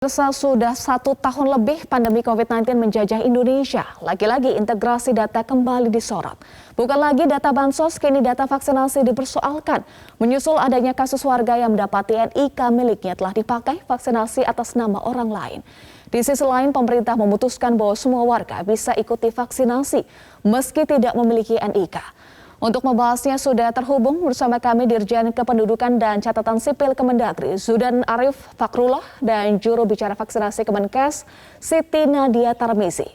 Pemirsa, sudah 1 tahun lebih pandemi COVID-19 menjajah Indonesia. Lagi-lagi integrasi data kembali disorot. Bukan lagi data bansos, kini data vaksinasi dipersoalkan. Menyusul adanya kasus warga yang mendapati NIK miliknya telah dipakai vaksinasi atas nama orang lain. Di sisi lain, pemerintah memutuskan bahwa semua warga bisa ikuti vaksinasi meski tidak memiliki NIK. Untuk membahasnya sudah terhubung bersama kami Dirjen Kependudukan dan Catatan Sipil Kemendagri, Zudan Arif Fakrullah, dan juru bicara vaksinasi Kemenkes, Siti Nadia Tarmizi.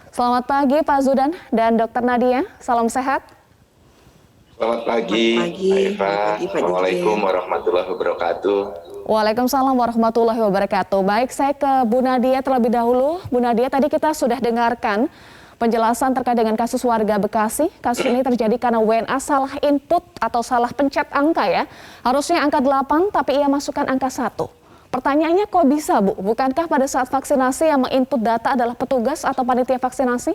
Selamat pagi Pak Zudan dan Dr. Nadia, salam sehat. Selamat pagi, Eva. Assalamualaikum warahmatullahi wabarakatuh. Waalaikumsalam warahmatullahi wabarakatuh. Baik, saya ke Bu Nadia terlebih dahulu. Bu Nadia, tadi kita sudah dengarkan penjelasan terkait dengan kasus warga Bekasi. Kasus ini terjadi karena WNA salah input atau salah pencet angka ya. Harusnya angka 8 tapi ia masukkan angka 1. Pertanyaannya kok bisa Bu? Bukankah pada saat vaksinasi yang menginput data adalah petugas atau panitia vaksinasi?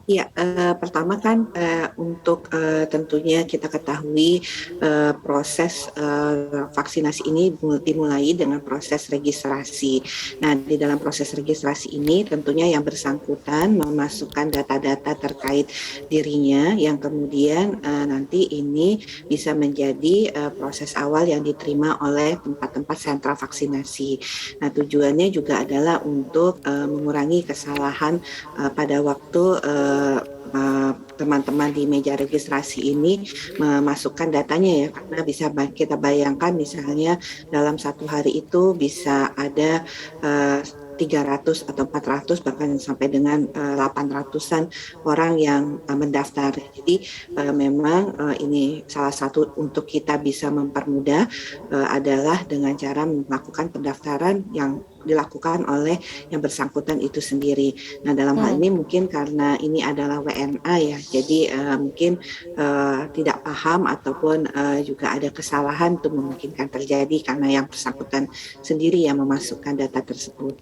Ya, pertama kan untuk tentunya kita ketahui proses vaksinasi ini dimulai dengan proses registrasi. Nah, di dalam proses registrasi ini tentunya yang bersangkutan memasukkan data-data terkait dirinya yang kemudian nanti ini bisa menjadi proses awal yang diterima oleh tempat-tempat sentra vaksinasi. Nah, tujuannya juga adalah untuk mengurangi kesalahan pada waktu teman-teman di meja registrasi ini memasukkan datanya ya, karena bisa kita bayangkan misalnya dalam satu hari itu bisa ada 300 atau 400 bahkan sampai dengan 800-an orang yang mendaftar. Jadi memang ini salah satu untuk kita bisa mempermudah adalah dengan cara melakukan pendaftaran yang dilakukan oleh yang bersangkutan itu sendiri. Nah, dalam hal ini mungkin karena ini adalah WNA ya, jadi mungkin tidak paham ataupun juga ada kesalahan itu memungkinkan terjadi karena yang bersangkutan sendiri yang memasukkan data tersebut.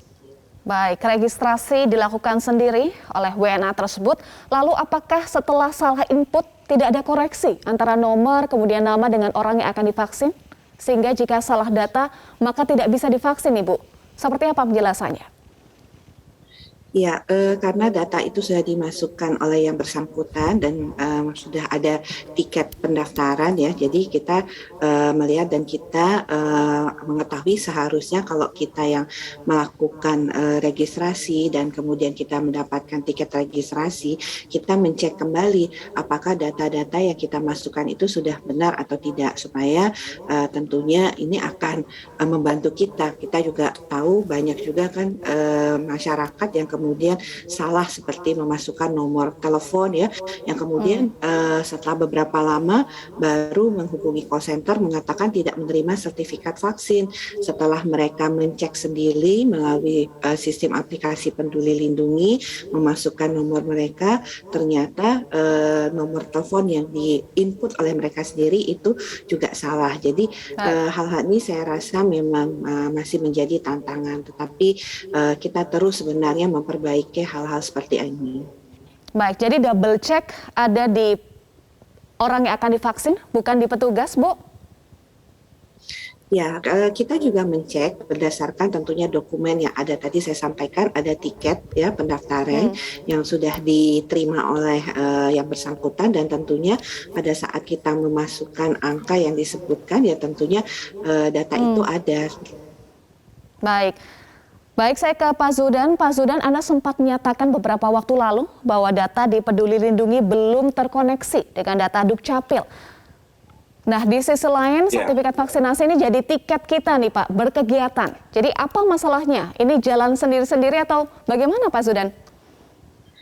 Baik, registrasi dilakukan sendiri oleh WNA tersebut. Lalu apakah setelah salah input tidak ada koreksi antara nomor kemudian nama dengan orang yang akan divaksin? Sehingga jika salah data maka tidak bisa divaksin Ibu. Seperti apa penjelasannya? Ya, karena data itu sudah dimasukkan oleh yang bersangkutan dan sudah ada tiket pendaftaran ya, jadi kita melihat dan kita mengetahui seharusnya kalau kita yang melakukan registrasi dan kemudian kita mendapatkan tiket registrasi, kita mencek kembali apakah data-data yang kita masukkan itu sudah benar atau tidak, supaya tentunya ini akan membantu kita. Kita juga tahu banyak juga kan masyarakat yang kemudian salah seperti memasukkan nomor telepon ya, yang kemudian setelah beberapa lama baru menghubungi call center mengatakan tidak menerima sertifikat vaksin. Setelah mereka mencek sendiri melalui sistem aplikasi Peduli Lindungi, memasukkan nomor mereka, ternyata nomor telepon yang diinput oleh mereka sendiri itu juga salah. Jadi hal-hal ini saya rasa memang masih menjadi tantangan, tetapi kita terus sebenarnya memperbaiki hal-hal seperti ini. Baik, jadi double check ada di orang yang akan divaksin, bukan di petugas, Bu? Ya, kita juga mencek berdasarkan tentunya dokumen yang ada tadi saya sampaikan, ada tiket ya pendaftaran yang sudah diterima oleh yang bersangkutan, dan tentunya pada saat kita memasukkan angka yang disebutkan ya tentunya data itu ada. Baik. Baik, saya ke Pak Zudan. Pak Zudan, Anda sempat menyatakan beberapa waktu lalu bahwa data di Peduli Lindungi belum terkoneksi dengan data Dukcapil. Nah, di sisi lain, sertifikat vaksinasi ini jadi tiket kita nih Pak, berkegiatan. Jadi apa masalahnya? Ini jalan sendiri-sendiri atau bagaimana Pak Zudan?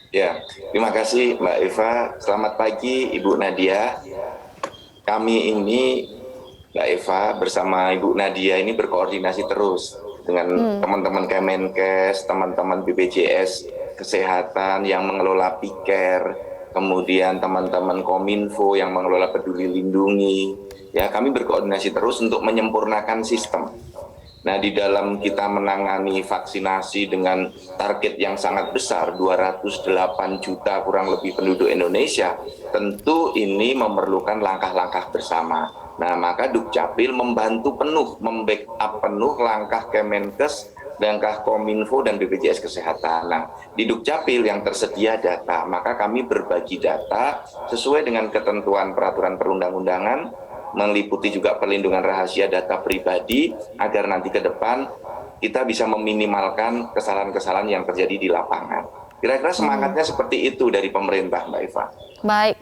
Ya, terima kasih Mbak Eva. Selamat pagi Ibu Nadia. Kami ini, Mbak Eva, bersama Ibu Nadia ini berkoordinasi terus dengan teman-teman Kemenkes, teman-teman BPJS Kesehatan yang mengelola Piker, kemudian teman-teman Kominfo yang mengelola Peduli Lindungi. Ya, kami berkoordinasi terus untuk menyempurnakan sistem. Nah, di dalam kita menangani vaksinasi dengan target yang sangat besar, 208 juta kurang lebih penduduk Indonesia, tentu ini memerlukan langkah-langkah bersama. Nah, maka Dukcapil membantu penuh, membackup penuh langkah Kemenkes, langkah Kominfo dan BPJS Kesehatan. Nah, di Dukcapil yang tersedia data, maka kami berbagi data sesuai dengan ketentuan peraturan perundang-undangan, meliputi juga perlindungan rahasia data pribadi, agar nanti ke depan kita bisa meminimalkan kesalahan-kesalahan yang terjadi di lapangan. Kira-kira semangatnya seperti itu dari pemerintah, Mbak Eva. Baik.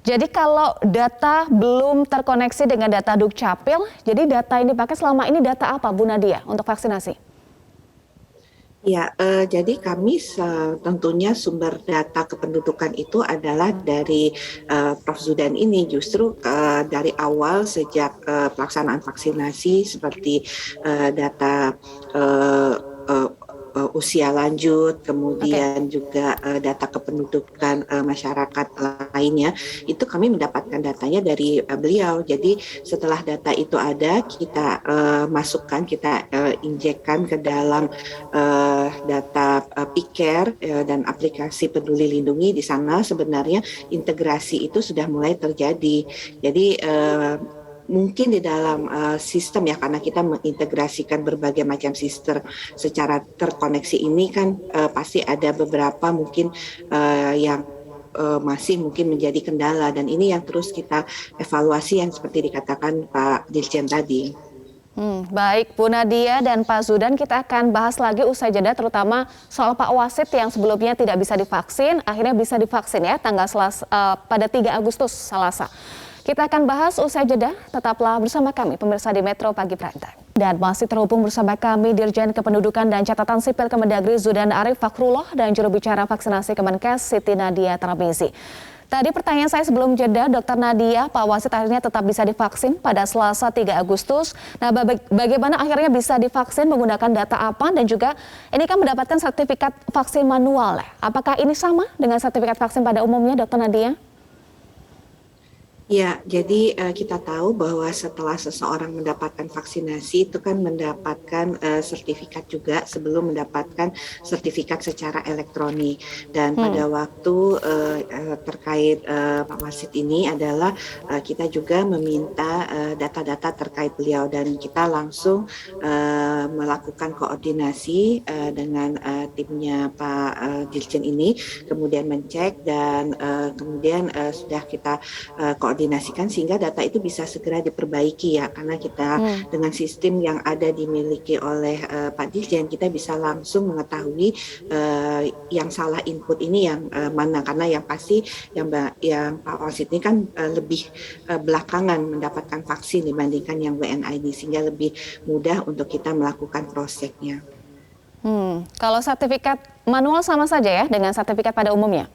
Jadi kalau data belum terkoneksi dengan data Dukcapil, jadi data yang dipakai selama ini data apa, Bu Nadia, untuk vaksinasi? Ya, jadi kami tentunya sumber data kependudukan itu adalah dari Prof. Zudan ini, justru dari awal sejak pelaksanaan vaksinasi seperti data uh, uh, usia lanjut, kemudian juga data kependudukan masyarakat lainnya, itu kami mendapatkan datanya dari beliau. Jadi setelah data itu ada, kita masukkan, kita injekkan ke dalam data Piker dan aplikasi Peduli Lindungi. Di sana sebenarnya integrasi itu sudah mulai terjadi. Jadi mungkin di dalam sistem ya, karena kita mengintegrasikan berbagai macam sistem secara terkoneksi ini kan pasti ada beberapa mungkin yang masih mungkin menjadi kendala, dan ini yang terus kita evaluasi yang seperti dikatakan Pak Dirjen tadi. Baik, Bu Nadia dan Pak Zudan, kita akan bahas lagi usai jeda, terutama soal Pak Wasit yang sebelumnya tidak bisa divaksin, akhirnya bisa divaksin ya, pada 3 Agustus Selasa. Kita akan bahas usai jeda, tetaplah bersama kami pemirsa di Metro Pagi Prime Time. Dan masih terhubung bersama kami Dirjen Kependudukan dan Catatan Sipil Kemendagri Zudan Arif Fakrullah dan juru bicara vaksinasi Kemenkes Siti Nadia Tarmizi. Tadi pertanyaan saya sebelum jeda, Dr. Nadia, Pak Wasit akhirnya tetap bisa divaksin pada Selasa 3 Agustus. Nah, bagaimana akhirnya bisa divaksin, menggunakan data apa, dan juga ini kan mendapatkan sertifikat vaksin manual. Apakah ini sama dengan sertifikat vaksin pada umumnya, Dr. Nadia? Ya, jadi kita tahu bahwa setelah seseorang mendapatkan vaksinasi itu kan mendapatkan sertifikat juga sebelum mendapatkan sertifikat secara elektronik. Dan pada waktu terkait Pak Wasit ini adalah kita juga meminta data-data terkait beliau, dan kita langsung melakukan koordinasi dengan timnya Pak Dirjen ini, kemudian mencek dan kemudian sudah kita koordinasikan sehingga data itu bisa segera diperbaiki ya, karena kita dengan sistem yang ada dimiliki oleh Pak Dirjen, kita bisa langsung mengetahui yang salah input ini yang mana, karena yang pasti yang Pak Wasit ini kan lebih belakangan mendapatkan vaksin dibandingkan yang WNA ini, sehingga lebih mudah untuk kita melakukan prosesnya. Kalau sertifikat manual sama saja ya dengan sertifikat pada umumnya?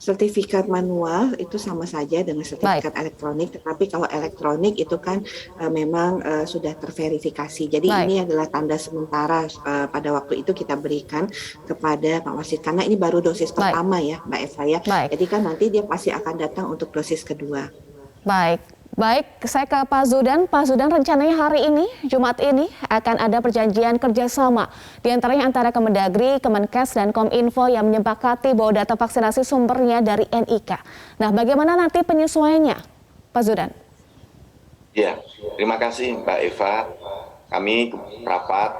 Sertifikat manual itu sama saja dengan sertifikat elektronik, tetapi kalau elektronik itu kan memang sudah terverifikasi. Jadi ini adalah tanda sementara pada waktu itu kita berikan kepada Pak Wasit, karena ini baru dosis pertama ya, Mbak Eva ya. Jadi kan nanti dia pasti akan datang untuk dosis kedua. Baik, saya ke Pak Zudan. Pak Zudan, rencananya hari ini, Jumat ini, akan ada perjanjian kerjasama di antaranya antara Kemendagri, Kemenkes, dan Kominfo yang menyepakati bahwa data vaksinasi sumbernya dari NIK. Nah, bagaimana nanti penyesuaiannya, Pak Zudan? Ya, terima kasih Mbak Eva. Kami rapat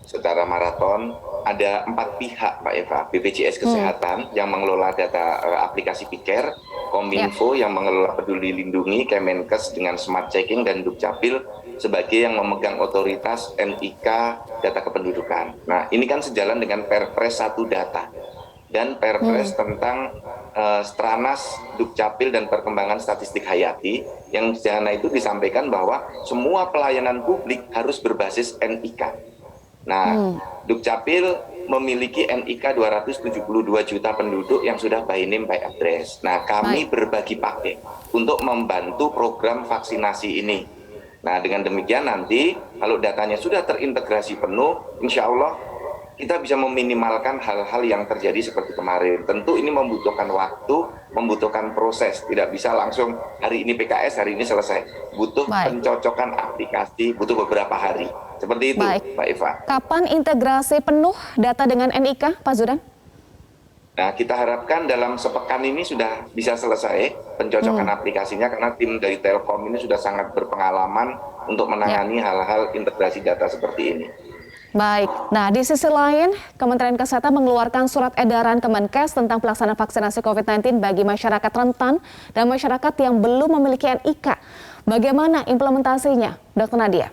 secara maraton, ada 4 pihak Mbak Eva, BPJS Kesehatan yang mengelola data aplikasi Piker, Kominfo yang mengelola Peduli Lindungi, Kemenkes dengan Smart Checking, dan Dukcapil sebagai yang memegang otoritas NIK data kependudukan. Nah, ini kan sejalan dengan Perpres 1 data dan Perpres tentang Stranas, Dukcapil, dan perkembangan statistik hayati, yang di sana itu disampaikan bahwa semua pelayanan publik harus berbasis NIK. Nah, Dukcapil memiliki NIK 272 juta penduduk yang sudah by name by address. Nah, kami berbagi paket untuk membantu program vaksinasi ini. Nah, dengan demikian nanti kalau datanya sudah terintegrasi penuh, insya Allah kita bisa meminimalkan hal-hal yang terjadi seperti kemarin. Tentu ini membutuhkan waktu, membutuhkan proses. Tidak bisa langsung hari ini PKS, hari ini selesai. Butuh pencocokan aplikasi, butuh beberapa hari. Seperti itu, Mbak Eva. Kapan integrasi penuh data dengan NIK, Pak Zudan? Nah, kita harapkan dalam sepekan ini sudah bisa selesai pencocokan aplikasinya, karena tim dari Telkom ini sudah sangat berpengalaman untuk menangani hal-hal integrasi data seperti ini. Baik, nah di sisi lain, Kementerian Kesehatan mengeluarkan surat edaran Kemenkes tentang pelaksanaan vaksinasi COVID-19 bagi masyarakat rentan dan masyarakat yang belum memiliki NIK. Bagaimana implementasinya, Dr. Nadia?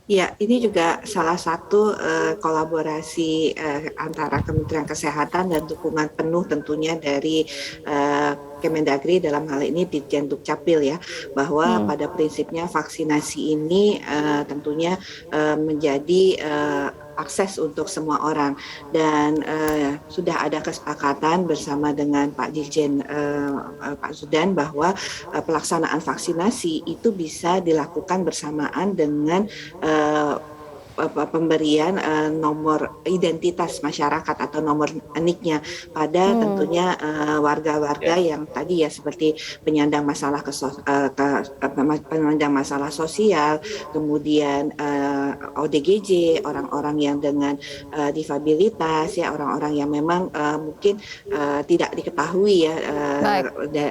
Ya, ini juga salah satu kolaborasi antara Kementerian Kesehatan dan dukungan penuh tentunya dari Kemendagri, dalam hal ini Ditjen Dukcapil ya, bahwa pada prinsipnya vaksinasi ini tentunya menjadi akses untuk semua orang, dan sudah ada kesepakatan bersama dengan Pak Dirjen Pak Zudan bahwa pelaksanaan vaksinasi itu bisa dilakukan bersamaan dengan pemberian nomor identitas masyarakat atau nomor NIK-nya pada tentunya warga-warga yang tadi ya, seperti penyandang masalah penyandang masalah sosial, kemudian ODGJ, orang-orang yang dengan difabilitas ya, orang-orang yang memang mungkin tidak diketahui ya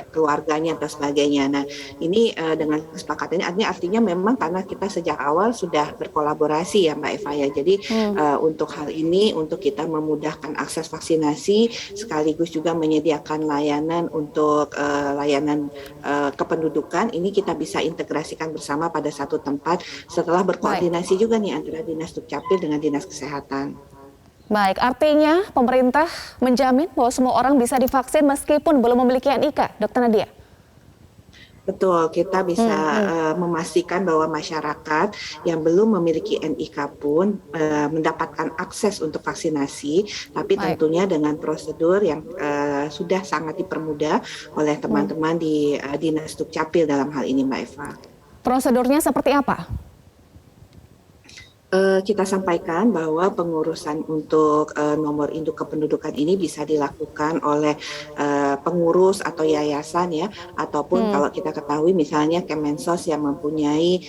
keluarganya atau sebagainya. Nah, ini dengan kesepakatan ini artinya memang karena kita sejak awal sudah berkolaborasi ya Mbak Eva ya. Jadi untuk hal ini, untuk kita memudahkan akses vaksinasi sekaligus juga menyediakan layanan untuk layanan kependudukan, ini kita bisa integrasikan bersama pada satu tempat setelah berkoordinasi juga nih antara Dinas Dukcapil dengan Dinas Kesehatan. Baik, artinya pemerintah menjamin bahwa semua orang bisa divaksin meskipun belum memiliki NIK, Dr. Nadia? Betul, kita bisa memastikan bahwa masyarakat yang belum memiliki NIK pun mendapatkan akses untuk vaksinasi, tapi tentunya dengan prosedur yang sudah sangat dipermudah oleh teman-teman di Dinas Dukcapil dalam hal ini, Mbak Eva. Prosedurnya seperti apa? Kita sampaikan bahwa pengurusan untuk nomor induk kependudukan ini bisa dilakukan oleh pengurus atau yayasan ya, ataupun kalau kita ketahui misalnya Kemensos yang mempunyai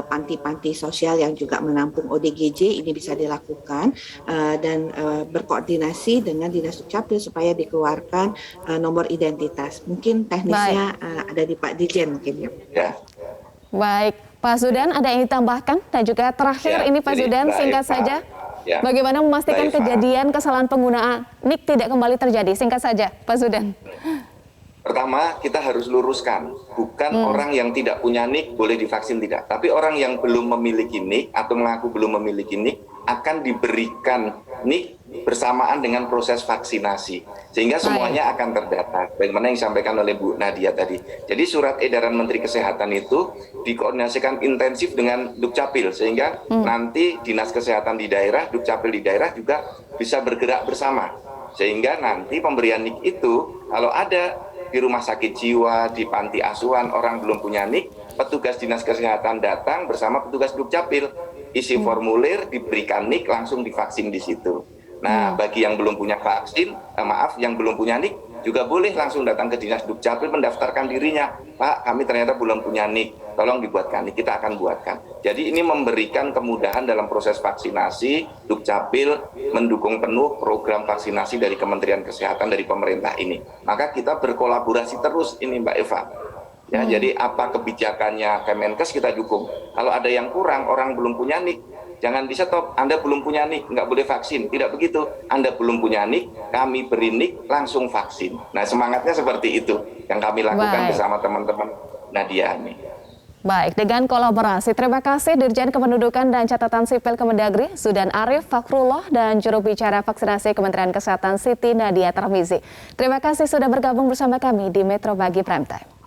panti-panti sosial yang juga menampung ODGJ, ini bisa dilakukan dan berkoordinasi dengan Dinas Dukcapil supaya dikeluarkan nomor identitas. Mungkin teknisnya ada di Pak Dirjen mungkin ya. Baik. Pak Zudan, ada yang ditambahkan? Dan juga terakhir ini Pak Zudan, singkat saja, bagaimana memastikan kejadian kesalahan penggunaan NIK tidak kembali terjadi? Singkat saja, Pak Zudan. Pertama, kita harus luruskan, bukan orang yang tidak punya NIK boleh divaksin tidak, tapi orang yang belum memiliki NIK atau mengaku belum memiliki NIK akan diberikan NIK bersamaan dengan proses vaksinasi, sehingga semuanya akan terdata. Bagaimana yang disampaikan oleh Bu Nadia tadi. Jadi surat edaran Menteri Kesehatan itu dikoordinasikan intensif dengan Dukcapil, sehingga nanti Dinas Kesehatan di daerah, Dukcapil di daerah juga bisa bergerak bersama. Sehingga nanti pemberian NIK itu kalau ada di rumah sakit jiwa, di panti asuhan, orang belum punya NIK, petugas Dinas Kesehatan datang bersama petugas Dukcapil, isi formulir, diberikan NIK, langsung divaksin di situ. Nah, bagi yang belum punya vaksin, yang belum punya NIK, juga boleh langsung datang ke Dinas Dukcapil mendaftarkan dirinya. Pak, kami ternyata belum punya NIK, tolong dibuatkan NIK, kita akan buatkan. Jadi ini memberikan kemudahan dalam proses vaksinasi. Dukcapil mendukung penuh program vaksinasi dari Kementerian Kesehatan, dari pemerintah ini. Maka kita berkolaborasi terus ini Mbak Eva. Ya, jadi apa kebijakannya Kemenkes kita dukung. Kalau ada yang kurang, orang belum punya NIK, jangan di stop, Anda belum punya NIK, nggak boleh vaksin. Tidak begitu, Anda belum punya NIK, kami beri NIK, langsung vaksin. Nah, semangatnya seperti itu yang kami lakukan bersama teman-teman Nadia ini. Baik, dengan kolaborasi, terima kasih Dirjen Kependudukan dan Catatan Sipil Kemendagri, Zudan Arif Fakrullah, dan juru bicara vaksinasi Kementerian Kesehatan Siti Nadia Tarmizi. Terima kasih sudah bergabung bersama kami di Metro Pagi Prime Time.